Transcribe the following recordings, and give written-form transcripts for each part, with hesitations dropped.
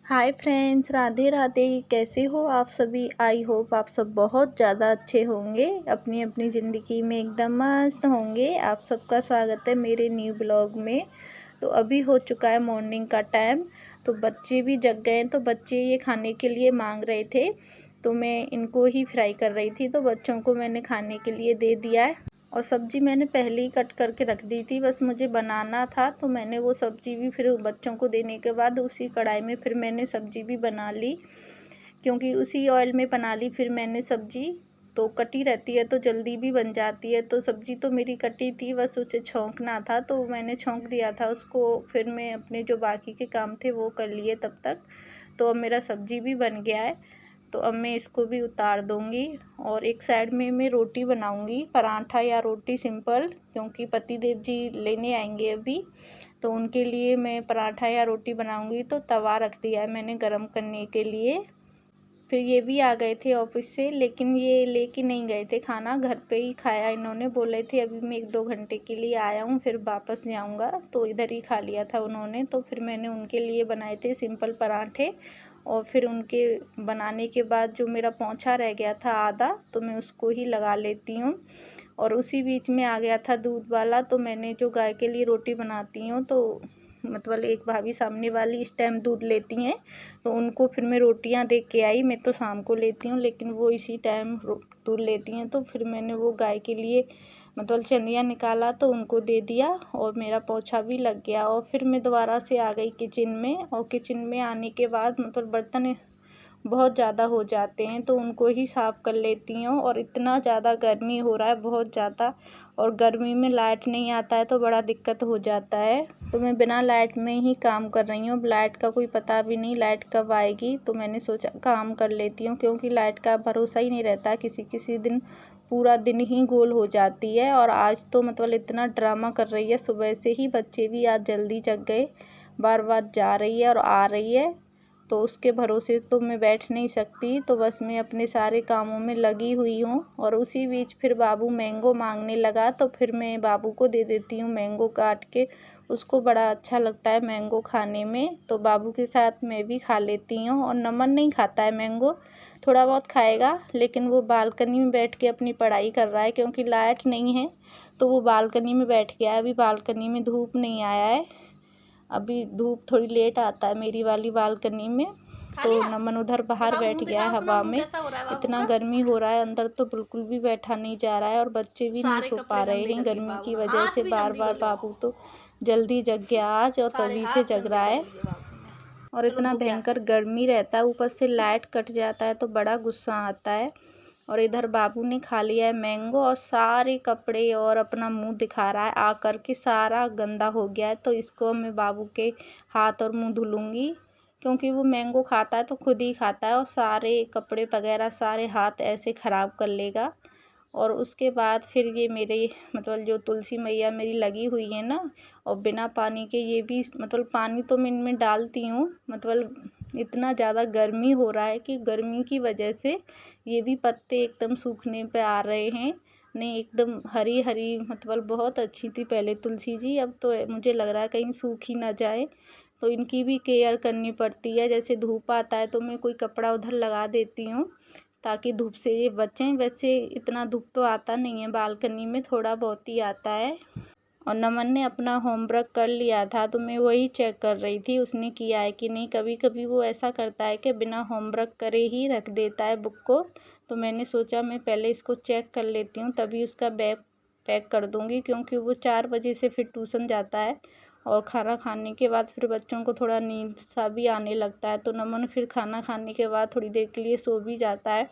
Hi friends, Radhe Radhe. कैसे हो आप सभी? आई होप आप सब बहुत ज़्यादा अच्छे होंगे, अपनी अपनी ज़िंदगी में एकदम मस्त होंगे। आप सबका स्वागत है मेरे न्यू ब्लॉग में। तो अभी हो चुका है मॉर्निंग का टाइम, तो बच्चे भी जग गए हैं। तो बच्चे ये खाने के लिए मांग रहे थे, तो मैं इनको ही फ्राई कर रही थी। तो बच्चों को मैंने खाने के लिए दे दिया है और सब्ज़ी मैंने पहले ही कट करके रख दी थी, बस मुझे बनाना था। तो मैंने वो सब्ज़ी भी फिर बच्चों को देने के बाद उसी कढ़ाई में फिर मैंने सब्ज़ी भी बना ली, क्योंकि उसी ऑयल में बना ली फिर मैंने सब्ज़ी। तो कटी रहती है तो जल्दी भी बन जाती है। तो सब्ज़ी तो मेरी कटी थी, बस उसे छौंकना था, तो मैंने छौंक दिया था उसको। फिर मैं अपने जो बाकी के काम थे वो कर लिए तब तक। तो अब मेरा सब्ज़ी भी बन गया है, तो अब मैं इसको भी उतार दूंगी। और एक साइड में मैं रोटी बनाऊंगी, पराठा या रोटी सिंपल, क्योंकि पति देव जी लेने आएंगे अभी, तो उनके लिए मैं पराठा या रोटी बनाऊंगी। तो तवा रख दिया है मैंने गरम करने के लिए। फिर ये भी आ गए थे ऑफिस से, लेकिन ये लेके नहीं गए थे खाना, घर पे ही खाया इन्होंने। बोले थे अभी मैं 1-2 घंटे के लिए आया हूँ, फिर वापस जाऊँगा, तो इधर ही खा लिया था उन्होंने। तो फिर मैंने उनके लिए बनाए थे सिंपल पराठे। और फिर उनके बनाने के बाद जो मेरा पोंछा रह गया था आधा, तो मैं उसको ही लगा लेती हूँ। और उसी बीच में आ गया था दूध वाला, तो मैंने जो गाय के लिए रोटी बनाती हूँ, तो मतलब एक भाभी सामने वाली इस टाइम दूध लेती हैं, तो उनको फिर मैं रोटियां दे के आई। मैं तो शाम को लेती हूँ, लेकिन वो इसी टाइम दूध लेती हैं। तो फिर मैंने वो गाय के लिए मतलब चंदिया निकाला, तो उनको दे दिया और मेरा पोछा भी लग गया। और फिर मैं दोबारा से आ गई किचन में, और किचन में आने के बाद मतलब बर्तन बहुत ज़्यादा हो जाते हैं, तो उनको ही साफ़ कर लेती हूँ। और इतना ज़्यादा गर्मी हो रहा है, बहुत ज़्यादा, और गर्मी में लाइट नहीं आता है तो बड़ा दिक्कत हो जाता है। तो मैं बिना लाइट में ही काम कर रही हूँ। अब लाइट का कोई पता भी नहीं लाइट कब आएगी, तो मैंने सोचा काम कर लेती हूँ, क्योंकि लाइट का भरोसा ही नहीं रहता। किसी किसी दिन पूरा दिन ही गोल हो जाती है। और आज तो मतलब इतना ड्रामा कर रही है, सुबह से ही बच्चे भी आज जल्दी जग गए, बार बार जा रही है और आ रही है, तो उसके भरोसे तो मैं बैठ नहीं सकती। तो बस मैं अपने सारे कामों में लगी हुई हूँ। और उसी बीच फिर बाबू मैंगो मांगने लगा, तो फिर मैं बाबू को दे देती हूँ मैंगो काट के। उसको बड़ा अच्छा लगता है मैंगो खाने में, तो बाबू के साथ मैं भी खा लेती हूँ। और नमन नहीं खाता है मैंगो, थोड़ा बहुत खाएगा, लेकिन वो बालकनी में बैठ के अपनी पढ़ाई कर रहा है, क्योंकि लाइट नहीं है। तो वो बालकनी में बैठ गया है। अभी बालकनी में धूप नहीं आया है, अभी धूप थोड़ी लेट आता है मेरी वाली बालकनी में। तो नमन उधर बाहर बैठ गया है हवा में। इतना गर्मी हो रहा है, अंदर तो बिल्कुल भी बैठा नहीं जा रहा है, और बच्चे भी नहीं सो पा रहे हैं गर्मी की वजह से। बार बार बाबू तो जल्दी जग गया आज, और तभी से जग रहा है। और इतना भयंकर गर्मी रहता है, ऊपर से लाइट कट जाता है तो बड़ा गुस्सा आता है। और इधर बाबू ने खा लिया है मैंगो, और सारे कपड़े और अपना मुंह दिखा रहा है आकर के, सारा गंदा हो गया है। तो इसको मैं बाबू के हाथ और मुंह धुलूंगी, क्योंकि वो मैंगो खाता है तो खुद ही खाता है, और सारे कपड़े वगैरह सारे हाथ ऐसे ख़राब कर लेगा। और उसके बाद फिर ये मेरे मतलब जो तुलसी मैया मेरी लगी हुई है ना, और बिना पानी के ये भी मतलब पानी तो मैं इनमें डालती हूँ, मतलब इतना ज़्यादा गर्मी हो रहा है कि गर्मी की वजह से ये भी पत्ते एकदम सूखने पे आ रहे हैं। नहीं, एकदम हरी हरी मतलब बहुत अच्छी थी पहले तुलसी जी, अब तो मुझे लग रहा है कहीं सूख ही ना जाए। तो इनकी भी केयर करनी पड़ती है। जैसे धूप आता है तो मैं कोई कपड़ा उधर लगा देती हूँ, ताकि धूप से ये बचें। वैसे इतना धूप तो आता नहीं है बालकनी में, थोड़ा बहुत ही आता है। और नमन ने अपना होमवर्क कर लिया था, तो मैं वही चेक कर रही थी उसने किया है कि नहीं। कभी कभी वो ऐसा करता है कि बिना होमवर्क करे ही रख देता है बुक को। तो मैंने सोचा मैं पहले इसको चेक कर लेती हूँ, तभी उसका बैग पैक कर दूँगी, क्योंकि वो 4 बजे से फिर ट्यूशन जाता है। और खाना खाने के बाद फिर बच्चों को थोड़ा नींद सा भी आने लगता है, तो नमन फिर खाना खाने के बाद थोड़ी देर के लिए सो भी जाता है।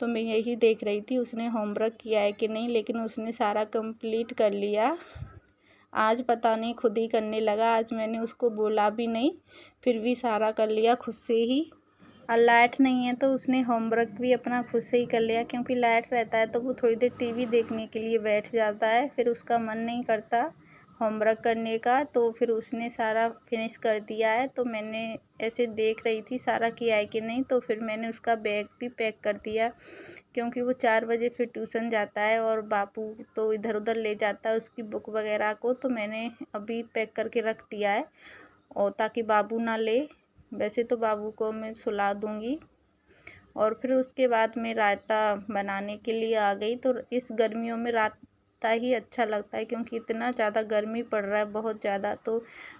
तो मैं यही देख रही थी उसने होमवर्क किया है कि नहीं, लेकिन उसने सारा कंप्लीट कर लिया। आज पता नहीं खुद ही करने लगा, आज मैंने उसको बोला भी नहीं, फिर भी सारा कर लिया खुद से ही। और लाइट नहीं है तो उसने होमवर्क भी अपना खुद से ही कर लिया, क्योंकि लाइट रहता है तो वो थोड़ी देर टीवी देखने के लिए बैठ जाता है, फिर उसका मन नहीं करता होमवर्क करने का। तो फिर उसने सारा फिनिश कर दिया है। तो मैंने ऐसे देख रही थी सारा किया है कि नहीं, तो फिर मैंने उसका बैग भी पैक कर दिया, क्योंकि वो 4 बजे फिर ट्यूशन जाता है, और बापू तो इधर उधर ले जाता है उसकी बुक वगैरह को। तो मैंने अभी पैक करके रख दिया है, और ताकि बाबू ना ले, वैसे तो बाबू को मैं सुला दूँगी। और फिर उसके बाद मैं रायता बनाने के लिए आ गई। तो इस गर्मियों में रायता ही अच्छा लगता है, क्योंकि इतना ज़्यादा गर्मी पड़ रहा है, बहुत ज़्यादा। तो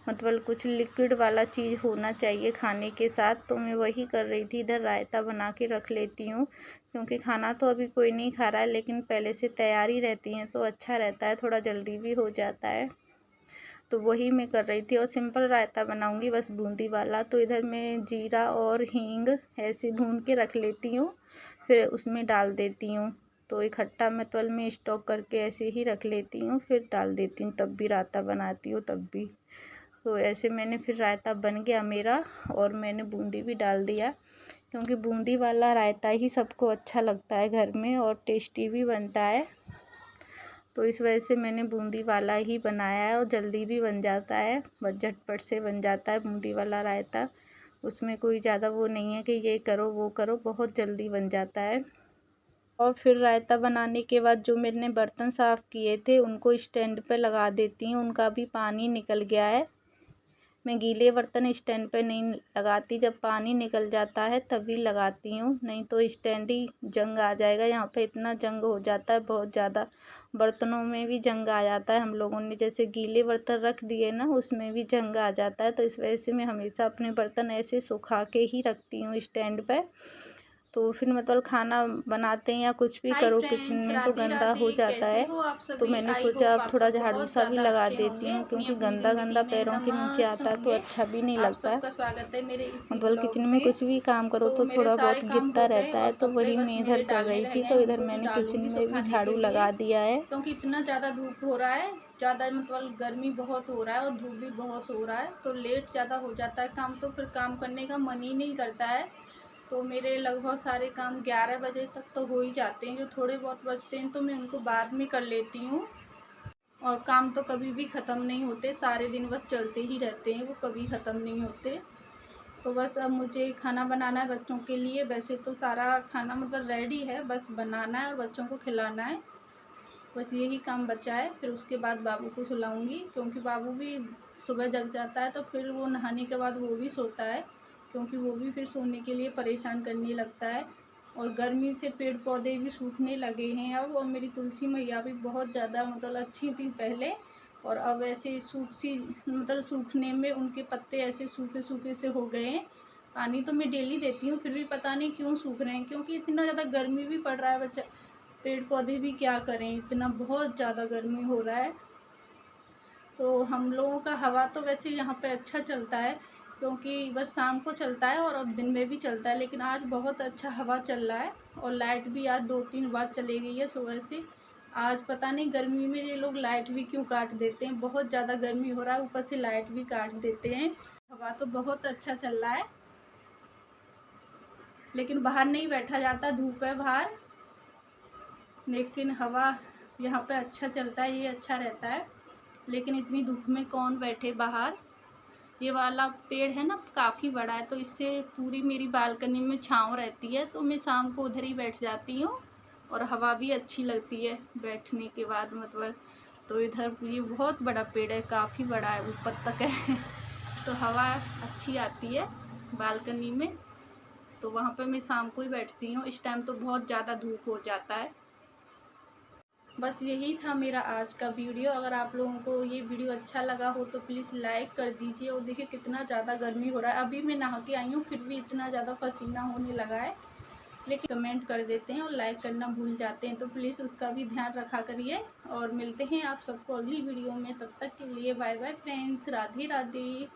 मतलब कुछ लिक्विड वाला चीज़ होना चाहिए खाने के साथ। तो मैं वही कर रही थी, इधर रायता बना के रख लेती हूँ, क्योंकि खाना तो अभी कोई नहीं खा रहा है, लेकिन पहले से तैयारी रहती है तो अच्छा रहता है, थोड़ा जल्दी भी हो जाता है। तो वही मैं कर रही थी। और सिंपल रायता बनाऊंगी, बस बूंदी वाला। तो इधर मैं जीरा और हींग ऐसे भून के रख लेती हूँ, फिर उसमें डाल देती हूँ। तो इकट्ठा मैं तल में स्टॉक करके ऐसे ही रख लेती हूँ, फिर डाल देती हूँ, तब भी रायता बनाती हूँ तब भी। तो ऐसे मैंने फिर रायता बन गया मेरा, और मैंने बूंदी भी डाल दिया, क्योंकि बूंदी वाला रायता ही सबको अच्छा लगता है घर में, और टेस्टी भी बनता है। तो इस वजह से मैंने बूंदी वाला ही बनाया है, और जल्दी भी बन जाता है, बस झटपट से बन जाता है बूंदी वाला रायता। उसमें कोई ज़्यादा वो नहीं है कि ये करो वो करो, बहुत जल्दी बन जाता है। और फिर रायता बनाने के बाद जो मैंने बर्तन साफ़ किए थे उनको स्टैंड पे लगा देती हूँ, उनका भी पानी निकल गया है। मैं गीले बर्तन स्टैंड पे नहीं लगाती, जब पानी निकल जाता है तभी लगाती हूँ, नहीं तो स्टैंड ही जंग आ जाएगा। यहाँ पे इतना जंग हो जाता है, बहुत ज़्यादा बर्तनों में भी जंग आ जाता है। हम लोगों ने जैसे गीले बर्तन रख दिए ना, उसमें भी जंग आ जाता है। तो इस वजह से मैं हमेशा अपने बर्तन ऐसे सुखा के ही रखती हूँ स्टैंड पर। तो फिर मतलब खाना बनाते हैं या कुछ भी करो किचन में तो गंदा हो जाता है। तो मैंने सोचा अब थोड़ा झाड़ू सा भी लगा देती हूँ, क्योंकि गंदा गंदा पैरों के नीचे आता है तो अच्छा भी नहीं लगता है। स्वागत है मेरे इसी मतलब ब्लॉग किचन में में। कुछ भी काम करो तो मेरे थोड़ा सारे बहुत काम गिरता हो गए रहता है, और तो कपड़े वही बस मैं इधर मेरे कर डालने रही रह थी। गए तो हैं, इधर उनको भी मैंने किचन डालूंगी में भी सुखाने झाड़ू के लगा लिए, दिया है। क्योंकि इतना ज़्यादा धूप हो रहा है, ज़्यादा मतलब गर्मी बहुत हो रहा है और धूप भी बहुत हो रहा है, तो लेट ज़्यादा हो जाता है काम, तो फिर काम करने का मन ही नहीं करता है। तो मेरे लगभग सारे काम 11 बजे तक तो हो ही जाते हैं, जो थोड़े बहुत बचते हैं तो मैं उनको बाद में कर लेती हूँ। और काम तो कभी भी ख़त्म नहीं होते, सारे दिन बस चलते ही रहते हैं, वो कभी ख़त्म नहीं होते। तो बस अब मुझे खाना बनाना है बच्चों के लिए। वैसे तो सारा खाना मतलब रेडी है, बस बनाना है और बच्चों को खिलाना है, बस यही काम बचा है। फिर उसके बाद बाबू को सुलाऊंगी, क्योंकि बाबू भी सुबह जग जाता है तो फिर वो नहाने के बाद वो भी सोता है, क्योंकि वो भी फिर सोने के लिए परेशान करने लगता है। और गर्मी से पेड़ पौधे भी सूखने लगे हैं अब, और मेरी तुलसी मैया भी बहुत ज़्यादा मतलब अच्छी थी पहले, और अब ऐसे सूख सी मतलब सूखने में उनके पत्ते ऐसे सूखे सूखे से हो गए हैं। पानी तो मैं डेली देती हूँ, फिर भी पता नहीं क्यों सूख रहे हैं, क्योंकि इतना ज़्यादा गर्मी भी पड़ रहा है, बच्चा पेड़ पौधे भी क्या करें, इतना बहुत ज़्यादा गर्मी हो रहा है। तो हम लोगों का हवा तो वैसे यहाँ पे अच्छा चलता है, क्योंकि बस शाम को चलता है और अब दिन में भी चलता है, लेकिन आज बहुत अच्छा हवा चल रहा है। और लाइट भी आज 2-3 बार चली गई है सुबह से। आज पता नहीं गर्मी में ये लोग लाइट भी क्यों काट देते हैं, बहुत ज़्यादा गर्मी हो रहा है, ऊपर से लाइट भी काट देते हैं। हवा तो बहुत अच्छा चल रहा है, लेकिन बाहर नहीं बैठा जाता, धूप है बाहर, लेकिन हवा यहाँ पे अच्छा चलता है, ये अच्छा रहता है। लेकिन इतनी धूप में कौन बैठे बाहर। ये वाला पेड़ है ना काफ़ी बड़ा है, तो इससे पूरी मेरी बालकनी में छाँव रहती है, तो मैं शाम को उधर ही बैठ जाती हूँ, और हवा भी अच्छी लगती है बैठने के बाद मतलब। तो इधर ये बहुत बड़ा पेड़ है, काफ़ी बड़ा है, ऊपर तक है तो हवा अच्छी आती है बालकनी में। तो वहाँ पे मैं शाम को ही बैठती हूँ, इस टाइम तो बहुत ज़्यादा धूप हो जाता है। बस यही था मेरा आज का वीडियो। अगर आप लोगों को ये वीडियो अच्छा लगा हो तो प्लीज़ लाइक कर दीजिए। और देखिए कितना ज़्यादा गर्मी हो रहा है, अभी मैं नहा के आई हूँ फिर भी इतना ज़्यादा पसीना होने लगा है। लेकिन कमेंट कर देते हैं और लाइक करना भूल जाते हैं, तो प्लीज़ उसका भी ध्यान रखा करिए। और मिलते हैं आप सबको अगली वीडियो में, तब तक के लिए bye bye friends, Radhe Radhe.